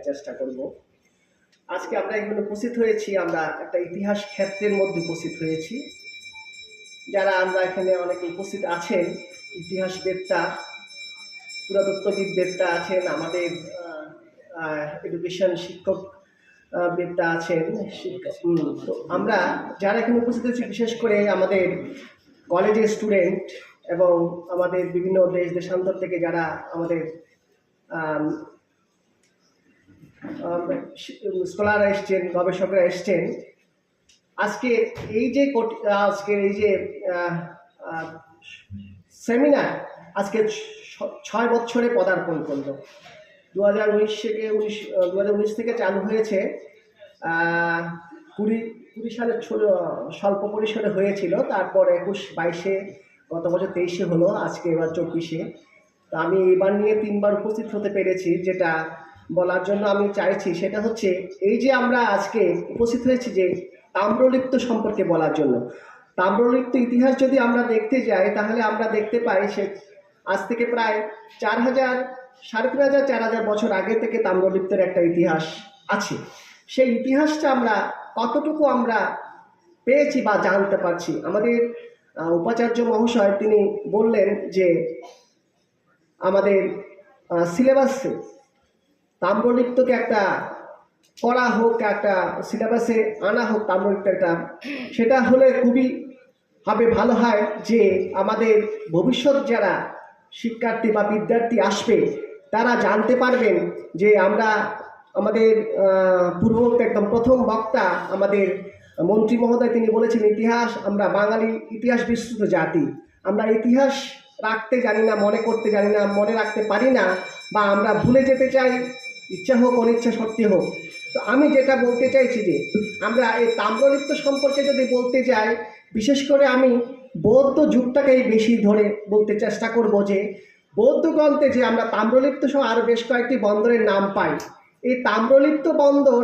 চেষ্টা করব। আজকে আমরা এখানে উপস্থিত হয়েছি, আমরা একটা ইতিহাস ক্ষেত্রের মধ্যে উপস্থিত হয়েছি। যারা আমরা এখানে অনেকে উপস্থিত আছেন, ইতিহাসবেত্তা, পুরাতত্ত্ববিদবেত্তা আছেন, আমাদের এডুকেশন শিক্ষক বেত্তা আছেন। তো আমরা যারা এখানে উপস্থিত হয়েছি, বিশেষ করে আমাদের কলেজের স্টুডেন্ট এবং আমাদের বিভিন্ন দেশ দেশান্তর থেকে যারা আমাদের স্কলাররা এসছেন, গবেষকরা এসছেন, আজকের এই যে সেমিনার আজকে 6 বছরে পদার্পণ করল। 2019 থেকে চালু হয়েছে। 20 সালে স্বল্প পরিসরে হয়েছিল, তারপর 21-22-এ, গত বছর 23-এ হলো, আজকে এবার 24-এ। তো আমি এবার নিয়ে 3বার উপস্থিত হতে পেরেছি। যেটা বলার জন্য আমি চাইছি সেটা হচ্ছে, এই যে আমরা আজকে উপস্থিত হয়েছি যে তাম্রলিপ্ত সম্পর্কে বলার জন্য। তাম্রলিপ্ত ইতিহাস যদি আমরা দেখতে যাই, তাহলে আমরা দেখতে পাই সে আজ থেকে প্রায় 4000, 3500, 4000 বছর আগে থেকে তাম্রলিপ্তের একটা ইতিহাস আছে। সেই ইতিহাসটা আমরা কতটুকু আমরা পেয়েছি বা জানতে পারছি। আমাদের উপাচার্য মহাশয় তিনি বললেন যে আমাদের সিলেবাসে তাম্রলিপ্তকে একটা করা হোক, একটা সিলেবাসে আনা হোক তাম্রলিপ্ত একটা। সেটা হলে খুবই ভালো হয় যে আমাদের ভবিষ্যৎ যারা শিক্ষার্থী বা বিদ্যার্থী আসবে, তারা জানতে পারবেন যে আমরা আমাদের পূর্ববর্তী একদম প্রথম বক্তা আমাদের মন্ত্রী মহোদয় তিনি বলেছেন, ইতিহাস, আমরা বাঙালি ইতিহাস বিস্তৃত জাতি, আমরা ইতিহাস রাখতে জানি না, মনে করতে জানি না, মনে রাখতে পারি না, বা আমরা ভুলে যেতে চাই, ইচ্ছা হোক অনিচ্ছা সত্যি হোক। তো আমি যেটা বলতে চাইছি যে আমরা এই তাম্রলিপ্ত সম্পর্কে যদি বলতে যাই, বিশেষ করে আমি বৌদ্ধ যুগটাকেই বেশি ধরে বলতে চেষ্টা করব। যে বৌদ্ধ গ্রন্থে যে আমরা তাম্রলিপ্ত সহ আরও বেশ কয়েকটি বন্দরের নাম পাই, এই তাম্রলিপ্ত বন্দর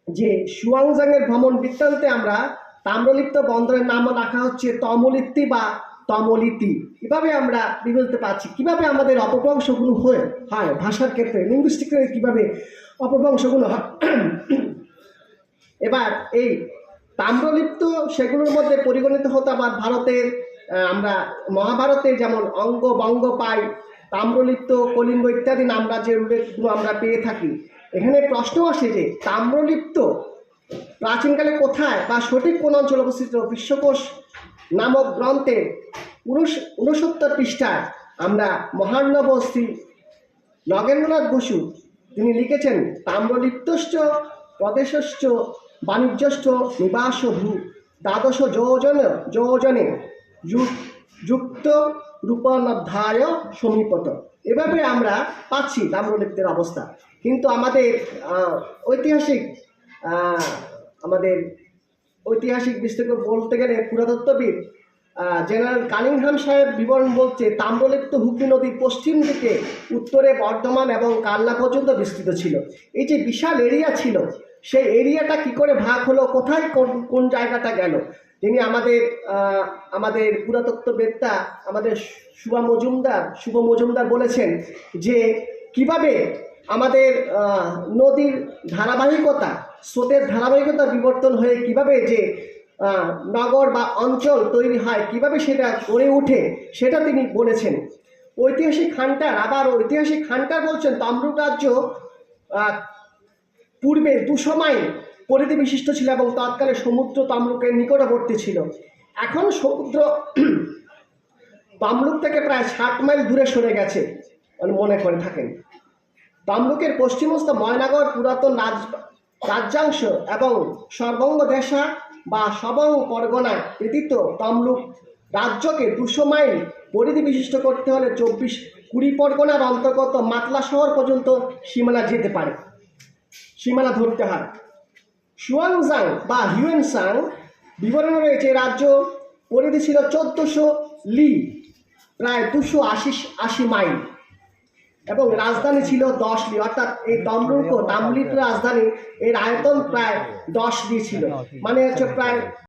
যে সুয়াংজাংয়ের ভ্রমণ বৃত্তান্তে আমরা তাম্রলিপ্ত বন্দরের নামও রাখা হচ্ছে তমলিপ্তি বা তমলিতি। এভাবে আমরা বলতে পারছি কিভাবে আমাদের অপভ্রংশগুলো হয় ভাষার ক্ষেত্রে, লিঙ্গুইস্টিক্যালি কীভাবে অপভ্রংশগুলো হয়। এবার এই তাম্রলিপ্ত সেগুলোর মধ্যে পরিগণিত হতো আবার ভারতের, আমরা মহাভারতে যেমন অঙ্গ বঙ্গ পাই, তাম্রলিপ্ত, কলিঙ্গ ইত্যাদি নামরাজ্যগুলো আমরা পেয়ে থাকি। এখানে প্রশ্ন আসে যে তাম্রলিপ্ত প্রাচীনকালে কোথায় বা সঠিক কোন অঞ্চলে অবস্থিত। বিশ্বকোষ নামক গ্রন্থের 69 পৃষ্ঠায় আমরা মহার্ণব শ্রী নগেন্দ্রনাথ বসু তিনি লিখেছেন, তাম্রলিপ্তশ্চ প্রদেশশ্চ বাণিজ্যশ্চ নিবাস ভূ দ্বাদশ যোজনে যুক্ত রূপনধ্যায় সমীপত। এভাবে আমরা পাচ্ছি তাম্রলিপ্তের অবস্থা। কিন্তু আমাদের ঐতিহাসিক বিস্তারিত বলতে গেলে পুরাতত্ত্ববিদ জেনারেল কানিংহাম সাহেব বিবরণ বলছে, তাম্রলিপ্ত হুগলি নদীর পশ্চিম দিকে উত্তরে বর্ধমান এবং কালনা পর্যন্ত বিস্তৃত ছিল। এই যে বিশাল এরিয়া ছিল, সেই এরিয়াটা কি করে ভাগ হলো, কোথায় কোন জায়গাটা গেল। যিনি আমাদের পুরাতত্ত্ববেত্তা আমাদের শুভ মজুমদার বলেছেন যে কিভাবে আমাদের নদীর ধারাবাহিকতা, স্রোতের ধারাবাহিকতা বিবর্তন হয়ে কিভাবে যে নগর বা অঞ্চল তৈরি হয়, কিভাবে সেটা গড়ে ওঠে, সেটা তিনি বলেছেন। ঐতিহাসিক হান্টার বলছেন তমলুক রাজ্য পূর্বে 200 মাইল পরিধি বিশিষ্ট ছিল এবং তৎকালে সমুদ্র তমলুকের নিকটবর্তী ছিল। এখন সমুদ্র তমলুক থেকে প্রায় 60 মাইল দূরে সরে গেছে মনে করে থাকেন। তমলুকের পশ্চিমস্থ ময়নাগর পুরাতন রাজ্যাংশ এবং সর্বঙ্গ দেশা বা সবং পরগনা ব্যতীত তমলুক রাজ্যকে 200 মাইল পরিধি বিশিষ্ট করতে হলে 24-20 পরগনার অন্তর্গত মাতলা শহর পর্যন্ত সীমানা ধরতে হয়। সুয়াংজাং বা হিউয়েনসাং বিবরণে রয়েছে রাজ্য পরিধি ছিল 1400 লি, প্রায় 280 মাইল, এবং রাজধানী ছিল 10 লি। অর্থাৎ এই তাম্রলিপ্ত রাজধানী এর আয়তন প্রায় 10 লি ছিল, মানে হচ্ছে প্রায়